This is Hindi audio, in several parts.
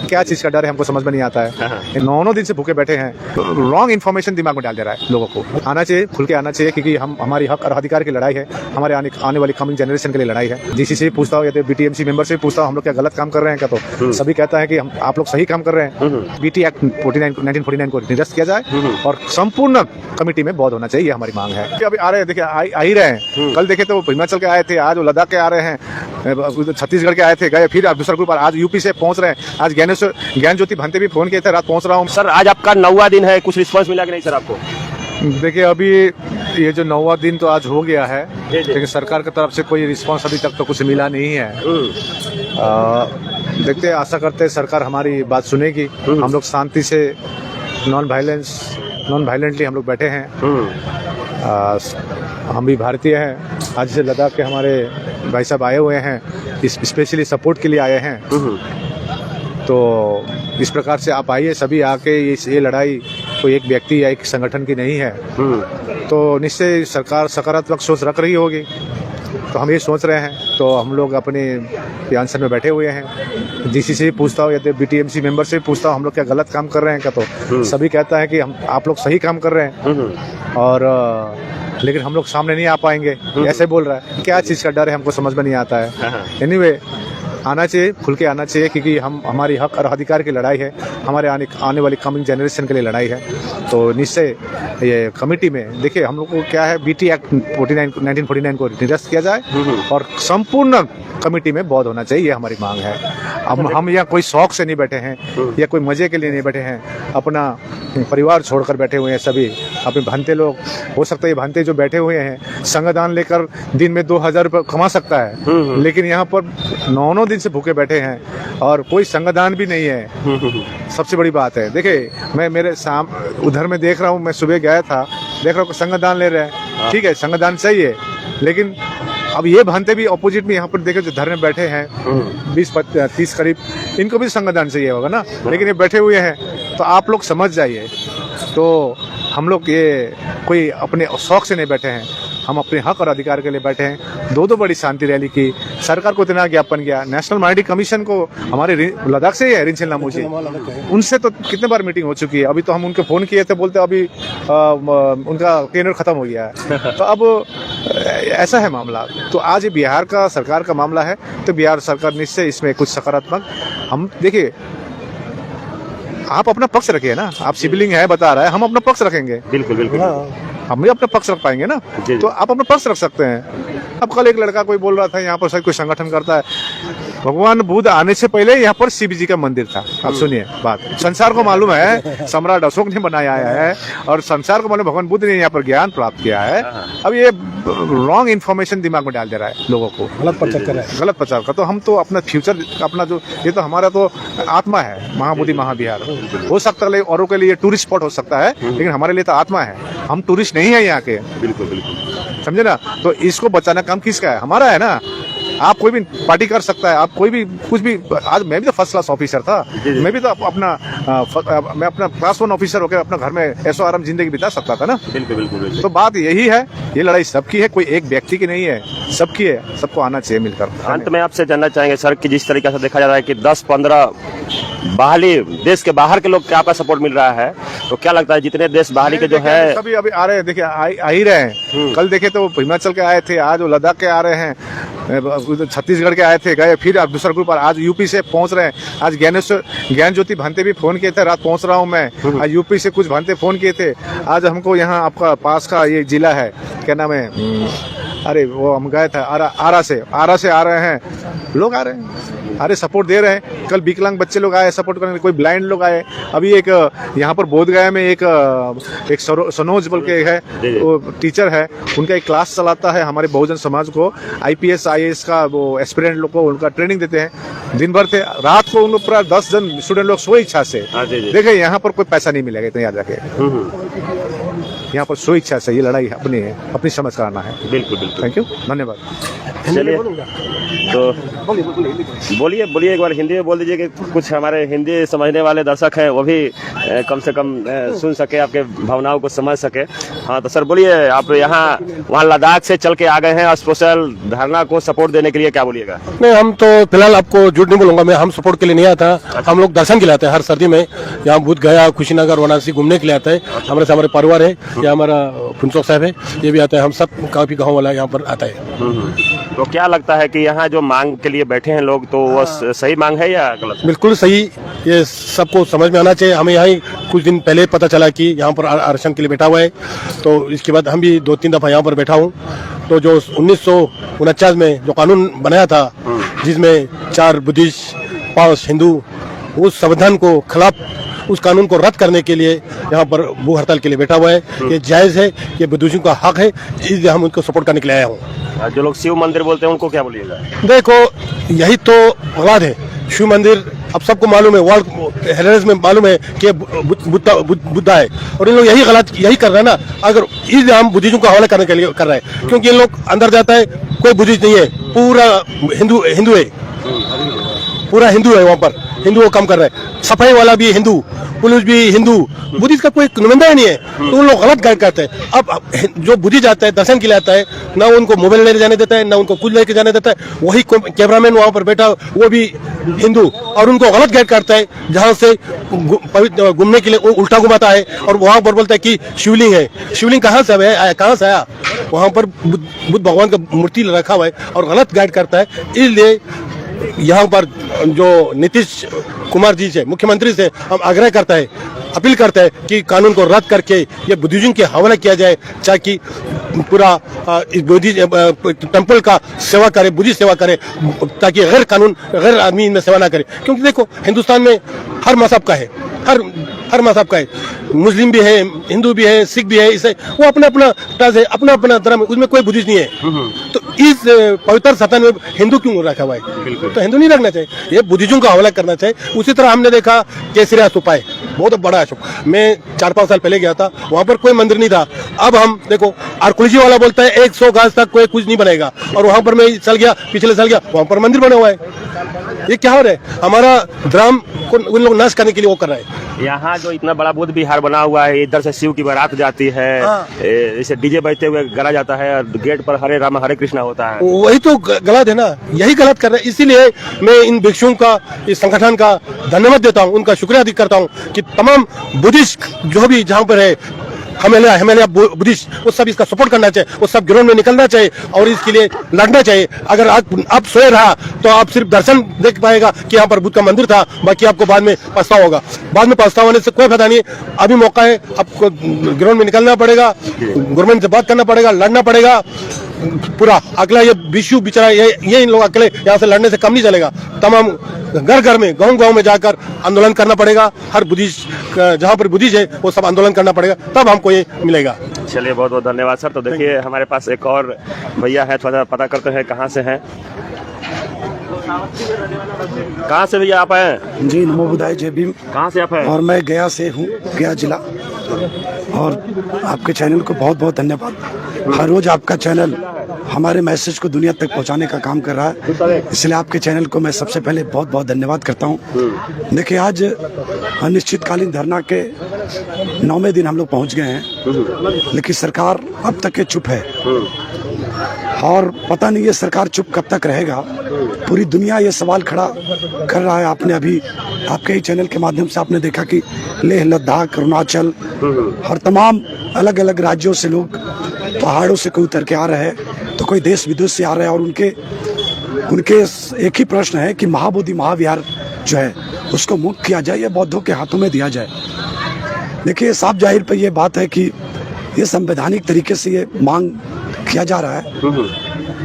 क्या चीज का डर है हमको समझ में नहीं आता है। 9 दिन से भूखे बैठे हैं, रॉन्ग इन्फॉर्मेशन दिमाग में डाल दे रहा है लोगों को। आना चाहिए, खुल के आना चाहिए, क्योंकि हम हमारी हक और अधिकार की लड़ाई है, हमारे आने वाली कमिंग जनरेशन के लिए लड़ाई है। जीसी से पूछता हूँ या बीटीएमसी मेंबर से पूछता हूँ हम लोग क्या गलत काम कर रहे हैं क्या, तो सभी कहता है कि हम आप लोग सही काम कर रहे हैं। बीटी एक्ट 1949 को निरस्त किया जाए और संपूर्ण कमेटी में बौद्ध होना चाहिए, हमारी मांग है। अभी आ रहे हैं, देखिए आ ही रहे हैं। कल देखे तो हिमाचल के आए थे, आज वो लद्दाख के आ रहे हैं, छत्तीसगढ़ के आए थे, गए, फिर दूसरा ग्रुप आज यूपी से पहुंच रहे हैं। आज ज्ञान ज्योति भंते भी फोन किए थे, रात पहुंच रहा हूँ। सर आज आपका 9वां दिन है, कुछ रिस्पांस मिला कि नहीं सर आपको? देखिए अभी ये जो 9वां दिन तो आज हो गया है, लेकिन सरकार की तरफ से कोई रिस्पांस अभी तक तो कुछ मिला नहीं है। देखते हैं, आशा करते हैं सरकार हमारी बात सुनेगी। हम लोग शांति से नॉन वायलेंटली हम लोग बैठे हैं। हम भी भारतीय हैं। आज से लद्दाख के हमारे भाई साहब आए हुए हैं, स्पेशली सपोर्ट के लिए आए हैं। तो इस प्रकार से आप आइए, सभी आके ये लड़ाई कोई एक व्यक्ति या एक संगठन की नहीं है। तो निश्चय सरकार सकारात्मक सोच रख रही होगी, तो हम ये सोच रहे हैं। तो हम लोग अपने आंसर में बैठे हुए हैं। जीसी से पूछता हूँ या बीटीएमसी मेंबर से पूछता हूँ हम लोग क्या गलत काम कर रहे हैं क्या, तो सभी कहता है कि हम आप लोग सही काम कर रहे हैं, और लेकिन हम लोग सामने नहीं आ पाएंगे, ऐसे बोल रहा है। क्या चीज़ का डर है हमको समझ में नहीं आता है। एनीवे, आना चाहिए, खुल के आना चाहिए, क्योंकि हम हमारी हक और अधिकार की लड़ाई है, हमारे आने वाली कमिंग जनरेशन के लिए लड़ाई है। तो निश्चय ये कमेटी में देखिए हम लोग को क्या है, बीटी एक्ट 1949 को निरस्त किया जाए और संपूर्ण कमेटी में बौद्ध होना चाहिए, ये हमारी मांग है। अब हम यहाँ कोई शौक से नहीं बैठे हैं या कोई मजे के लिए नहीं बैठे हैं, अपना परिवार छोड़कर बैठे हुए हैं सभी। अपने भांते लोग, हो सकता है ये भांते जो बैठे हुए हैं संगदान लेकर दिन में 2000 रुपये कमा सकता है, लेकिन यहाँ पर 9 दिन से भूखे बैठे हैं और कोई संगदान भी नहीं है। सबसे बड़ी बात है, देखिए मैं मेरे उधर में देख रहा हूँ, मैं सुबह गया था, देख रहा हूँ संगदान ले रहे हैं। ठीक है, संगदान चाहिए, लेकिन अब ये भांते भी अपोजिट में यहाँ पर देखे जो धरने बैठे हैं 20-30 करीब, इनको भी संगदान चाहिए होगा ना, लेकिन ये बैठे हुए हैं। तो आप लोग समझ जाइए, तो हम लोग ये कोई अपने शौक से नहीं बैठे हैं, हम अपने हक और अधिकार के लिए बैठे हैं। दो बड़ी शांति रैली की, सरकार को इतना ज्ञापन किया, नेशनल माइनॉरिटी कमीशन को हमारे लद्दाख से ही है, रिंचल नामूची, उनसे तो कितने बार मीटिंग हो चुकी है। अभी तो हम उनके फोन किए थे, बोलते अभी उनका टेनर खत्म हो गया है। तो अब ऐसा है मामला। तो आज ये बिहार का सरकार का मामला है, तो बिहार सरकार निश्चय इसमें कुछ सकारात्मक, हम देखिए आप अपना पक्ष रखिए ना, आप सिबलिंग है बता रहा है, हम अपना पक्ष रखेंगे। बिल्कुल बिल्कुल, हम भी अपना पक्ष रख पाएंगे ना, तो आप अपना पक्ष रख सकते हैं। अब कल एक लड़का कोई बोल रहा था यहाँ पर शायद कोई संगठन करता है, भगवान बुद्ध आने से पहले यहाँ पर शिव जी का मंदिर था। अब सुनिए बात, संसार को मालूम है सम्राट अशोक ने बनाया है, और संसार को मालूम भगवान बुद्ध ने यहाँ पर ज्ञान प्राप्त किया है। अब ये रॉन्ग इन्फॉर्मेशन दिमाग में डाल दे रहा है लोगों को, गलत प्रचार का। तो हम तो अपना फ्यूचर, अपना जो ये तो हमारा तो आत्मा है, महाबोधि महाविहार हो सकता है, औरों के लिए टूरिस्ट स्पॉट हो सकता है, लेकिन हमारे लिए तो आत्मा है, हम टूरिस्ट नहीं है यहाँ के। बिल्कुल बिल्कुल, समझे ना। तो इसको बचाना काम किसका है, हमारा है ना। आप कोई भी पार्टी कर सकता है, आप कोई भी कुछ भी। आज मैं भी तो फर्स्ट क्लास ऑफिसर था, मैं भी तो मैं अपना क्लास 1 ऑफिसर होकर अपना घर में ऐसो आराम जिंदगी बिता सकता था ना। बिल्कुल बिल्कुल। तो बात यही है, ये लड़ाई सबकी है, कोई एक व्यक्ति की नहीं है, सबकी है, सबको आना चाहिए मिलकर। अंत में आपसे जानना चाहेंगे सर कि जिस तरीके से देखा जा रहा है कि 10-15 बाहरी देश के बाहर के लोग क्या आपका सपोर्ट मिल रहा है, तो क्या लगता है जितने देश बाहरी के जो है सभी अभी आ रहे हैं, देखिए आ ही रहे हैं। कल देखे तो हिमाचल के आए थे, आज वो लद्दाख के आ रहे हैं, छत्तीसगढ़ के आए थे, गए, फिर दूसरा ग्रुप आज यूपी से पहुंच रहे हैं। आज ज्ञान ज्योति भंते भी फोन किए थे, रात पहुंच रहा हूं मैं। आज यूपी से कुछ भंते फोन किए थे। आज हमको यहाँ आपका पास का ये जिला है, क्या नाम है, अरे वो हम गए थे आरा से आ रहे हैं लोग, आ रहे हैं, अरे सपोर्ट दे रहे हैं। कल विकलांग बच्चे लोग आए सपोर्ट करने, कोई ब्लाइंड लोग आए। अभी एक यहाँ पर बोधगया में एक सनोज बोल के है, वो टीचर है, उनका एक क्लास चलाता है, हमारे बहुजन समाज को IPS IAS का वो एस्पिरेंट लोग को उनका ट्रेनिंग देते हैं। दिन भर थे, रात को उन लोग पूरा 10 जन स्टूडेंट लोग सोए इच्छा से। देखे यहाँ पर कोई पैसा नहीं मिलेगा, इतना याद रखे, यहाँ पर सो इच्छा से ये लड़ाई अपनी है, अपनी समझ कराना है। बिल्कुल बिल्कुल, थैंक यू, धन्यवाद। चलिए। तो बोलिए एक बार हिंदी में बोल दीजिए कि कुछ हमारे हिंदी समझने वाले दर्शक हैं वो भी कम से कम सुन सके, आपके भावनाओं को समझ सके। हाँ तो सर बोलिए, आप यहाँ वहाँ लद्दाख से चल के आ गए हैं और स्पेशल धरना को सपोर्ट देने के लिए, क्या बोलिएगा? नहीं, हम तो फिलहाल आपको झूठ नहीं बोलूंगा, हम सपोर्ट के लिए नहीं आता। हम लोग दर्शन के लिए आते हैं हर सर्दी में। यहाँ बुद्ध गया, कुशीनगर, वाराणसी घूमने के लिए आता है। हमारे परिवार है, या हमारा फुनचौक साहब है, ये भी आता है। हम सब काफी गाँव वाला यहाँ पर आता है। तो क्या लगता है कि यहाँ जो मांग के लिए बैठे हैं लोग, तो वो सही मांग है या गलत? बिल्कुल सही, ये सबको समझ में आना चाहिए। हमें यहाँ ही कुछ दिन पहले पता चला कि यहाँ पर आरक्षण के लिए बैठा हुआ है, तो इसके बाद हम भी 2-3 दफा यहाँ पर बैठा हूँ। तो जो 1949 में जो कानून बनाया था, जिसमें 4 बुद्धिस्ट, 5 हिंदू, उस संविधान को खिलाफ, उस कानून को रद्द करने के लिए यहाँ पर भूख हड़ताल के लिए बैठा हुआ है। ये जायज है, ये बुद्धिस्टों का हक है, इसलिए हम उनको सपोर्ट करने के लिए आया हूँ। जो लोग शिव मंदिर बोलते हैं उनको क्या बोलिएगा? देखो, यही तो विवाद है। शिव मंदिर अब सबको मालूम है, वर्ल्ड हेरिटेज में मालूम है कि बुद्धा है, और इन लोग यही कर रहे हैं ना। अगर इसलिए हम बुद्धिज्म का हवाला करने के लिए कर रहे हैं, क्योंकि इन लोग अंदर जाता है, कोई बुद्धिस्ट नहीं है, पूरा हिंदू है, पूरा हिंदू है। वहाँ पर हिंदू को कम कर रहे हैं, सफाई वाला भी हिंदू, पुलिस भी हिंदू, बुद्धिस्ट का कोई नुमाइंदा ही नहीं है। तो उन लोग गलत गाइड करते हैं। अब जो बुद्धिस्ट जाता है, दर्शन के लिए आता है, ना उनको मोबाइल लेके जाने देता है, ना उनको कुछ लेके जाने देता है। वही कैमरामैन वहाँ पर बैठा, वो भी हिंदू, और उनको गलत गाइड करता है। जहाँ से घूमने के लिए उल्टा घुमाता है, और वहाँ पर बोलता है कि शिवलिंग है। शिवलिंग कहाँ से आया? वहाँ पर बुद्ध भगवान का मूर्ति रखा हुआ है, और गलत गाइड करता है। इसलिए यहाँ पर जो नीतीश कुमार जी से, मुख्यमंत्री से हम आग्रह करता है, अपील करता है कि कानून को रद्द करके ये बुद्धिज्म के हवाला किया जाए, ताकि पूरा टेम्पल का सेवा करे, बुद्धिस्ट सेवा करे, ताकि गैर आदमी में सेवा ना करे। क्योंकि देखो, हिंदुस्तान में हर मजहब का है, हर मजहब का है, मुस्लिम भी है, हिंदू भी है, सिख भी है, ईसाई, वो अपना अपना धर्म, उसमें कोई बुद्धिस्ट नहीं है। तो इस पवित्र सतन में हिंदू क्यों रखा हुआ है? तो हिंदू नहीं रखना चाहिए, ये बुद्धिज्म का हवाला करना चाहिए। उसी तरह हमने देखा केसरी स्तूप है, बहुत बड़ा अशोक, मैं 4-5 साल पहले गया था, वहाँ पर कोई मंदिर नहीं था। अब हम देखो, आर्कोलॉजी वाला बोलता है 100 गज तक कोई कुछ नहीं बनेगा, और वहाँ पर मैं पिछले साल गया, वहाँ पर मंदिर बना हुआ है। ये क्या हो रहा है? हमारा धर्म को उन लोग नाश करने के लिए वो कर रहे हैं। यहाँ जो इतना बड़ा बुद्ध विहार बना हुआ है, इधर से शिव की बारात जाती है, इसे डीजे बजते हुए गड़ा जाता है, और गेट पर हरे राम हरे कृष्णा होता है। वही तो गलत है ना, यही गलत कर रहे हैं। इसीलिए मैं इन भिक्षुओं का, इस संगठन का धन्यवाद देता हूँ, उनका शुक्रिया अदा करता हूँ कि तमाम बुद्धिस्ट जो भी जहाँ पर है, हिमालय बुद्धिस्ट, वो सब इसका सपोर्ट करना चाहिए, वो सब ग्राउंड में निकलना चाहिए और इसके लिए लड़ना चाहिए। अगर आप सोए रहा तो आप सिर्फ दर्शन देख पाएगा कि यहाँ पर बुद्ध का मंदिर था, बाकी आपको बाद में पछतावा होगा। बाद में पछतावा होने से कोई फायदा नहीं है। अभी मौका है, आपको ग्राउंड में निकलना पड़ेगा, गवर्नमेंट से बात करना पड़ेगा, लड़ना पड़ेगा। पूरा अगला ये विश्व बेचारा, ये इन लोग अकेले यहाँ से लड़ने से कम नहीं चलेगा। तमाम घर में, गांव में जाकर आंदोलन करना पड़ेगा। हर बुद्धिस्ट, जहाँ पर बुद्धिस्ट है, वो सब आंदोलन करना पड़ेगा, तब हमको ये मिलेगा। चलिए, बहुत बहुत धन्यवाद सर। तो देखिए, हमारे पास एक और भैया है, थोड़ा पता करते हैं कहाँ से हैं। कहाँ से भैया आप हैं? जी, नमो बुद्धाय, जय भीम। कहाँ से आप हैं? और मैं गया से हूँ, गया जिला। और आपके चैनल को बहुत बहुत धन्यवाद। हर रोज आपका चैनल हमारे मैसेज को दुनिया तक पहुंचाने का काम कर रहा है, इसलिए आपके चैनल को मैं सबसे पहले बहुत बहुत धन्यवाद करता हूं। देखिए, आज अनिश्चितकालीन धरना के 9वें दिन हम लोग पहुंच गए हैं, लेकिन सरकार अब तक के चुप है, और पता नहीं ये सरकार चुप कब तक रहेगा। पूरी दुनिया ये सवाल खड़ा कर रहा है। आपने अभी आपके ही चैनल के माध्यम से आपने देखा कि लेह, लद्दाख, अरुणाचल और तमाम अलग अलग राज्यों से लोग पहाड़ों से कोई उतर के आ रहे हैं, तो कोई देश विदेश से आ रहे हैं, और उनके एक ही प्रश्न है कि महाबोधि महाविहार जो है उसको मुक्त किया जाए या बौद्धों के हाथों में दिया जाए। देखिए, साफ जाहिर पे ये बात है कि ये संवैधानिक तरीके से ये मांग किया जा रहा है,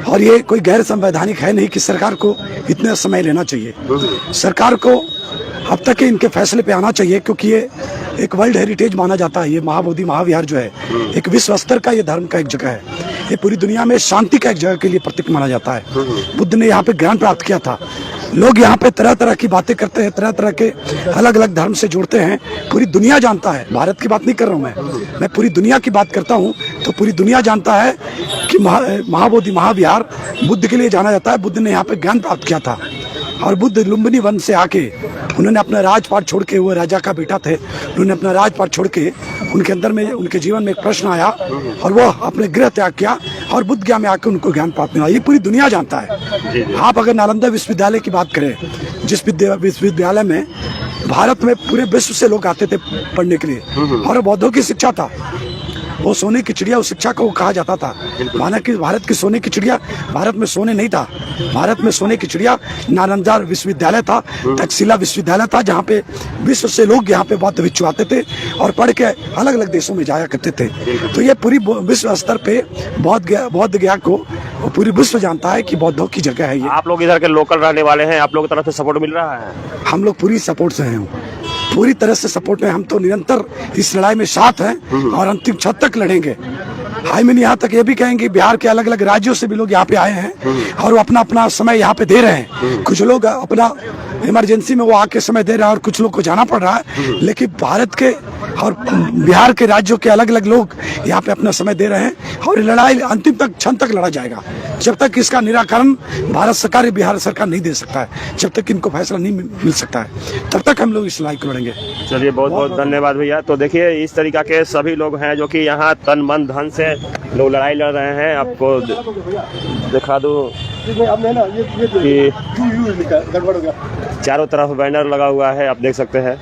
और ये कोई गैर संवैधानिक है नहीं कि सरकार को इतना समय लेना चाहिए। सरकार को अब तक इनके फैसले पे आना चाहिए, क्योंकि ये एक वर्ल्ड हेरिटेज माना जाता है। ये महाबोधि महाविहार जो है एक विश्व स्तर का ये धर्म का एक जगह है। ये पूरी दुनिया में शांति का एक जगह के लिए प्रतीक माना जाता है। बुद्ध ने यहाँ पे ज्ञान प्राप्त किया था। लोग यहाँ पे तरह तरह की बातें करते हैं, तरह तरह के अलग अलग धर्म से जुड़ते हैं। पूरी दुनिया जानता है, भारत की बात नहीं कर रहा हूँ मैं पूरी दुनिया की बात करता हूँ। तो पूरी दुनिया जानता है कि महाबोधि महाविहार बुद्ध के लिए जाना जाता है। बुद्ध ने यहाँ पे ज्ञान प्राप्त किया था और बुद्ध लुम्बिनी वन से आके उन्होंने अपना राजपाट छोड़ के, वो राजा का बेटा थे, उन्होंने अपना राजपाट छोड़ के, उनके अंदर में, उनके जीवन में एक प्रश्न आया और वो अपने गृह त्याग किया और बुद्ध गया में आके उनको ज्ञान प्राप्त मिला। ये पूरी दुनिया जानता है। आप अगर नालंदा विश्वविद्यालय की बात करें, जिस विश्वविद्यालय में भारत में पूरे विश्व से लोग आते थे पढ़ने के लिए और बौद्धों की शिक्षा था, वो सोने की चिड़िया उस शिक्षा को कहा जाता था। माना कि भारत की सोने की चिड़िया, भारत में सोने नहीं था, भारत में सोने की चिड़िया नालंदा विश्वविद्यालय था, तक्षशिला विश्वविद्यालय था, जहाँ पे विश्व से लोग यहाँ पे बौद्ध भिक्षु आते थे और पढ़ के अलग अलग देशों में जाया करते थे। तो ये पूरी विश्व स्तर पे बौद्ध गया को पूरी विश्व जानता है कि बौद्धों की जगह है ये। आप लोग इधर के लोकल रहने वाले हैं, आप लोगों की तरफ से सपोर्ट मिल रहा है? हम लोग पूरी सपोर्ट से हैं, पूरी तरह से सपोर्ट में। हम तो निरंतर इस लड़ाई में साथ हैं और अंतिम छत तक लड़ेंगे। हाई में यहाँ तक ये भी कहेंगे, बिहार के अलग अलग राज्यों से भी लोग यहाँ पे आए हैं और वो अपना अपना समय यहाँ पे दे रहे हैं। कुछ लोग अपना इमरजेंसी में वो आके समय दे रहे हैं और कुछ लोग को जाना पड़ रहा है, लेकिन भारत के और बिहार के राज्यों के अलग अलग लोग यहाँ पे अपना समय दे रहे हैं और ये लड़ाई अंतिम तक क्षण तक लड़ा जाएगा। जब तक इसका निराकरण भारत सरकार या बिहार सरकार नहीं दे सकता है, जब तक इनको फैसला नहीं मिल सकता है, तब तक हम लोग इस लड़ाई को लड़ेंगे। चलिए, बहुत बहुत धन्यवाद भैया। तो देखिए, इस तरीका के सभी लोग हैं जो कि यहाँ तन मन धन से लोग लड़ाई लड़ रहे हैं। आपको दिखा दूं कि चारों तरफ बैनर लगा हुआ है, आप देख सकते हैं।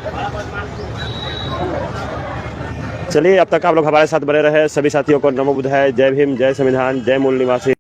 चलिए, अब तक आप लोग हमारे साथ बने रहे। सभी साथियों को नमो बुद्धाय, जय भीम, जय संविधान, जय मूल निवासी।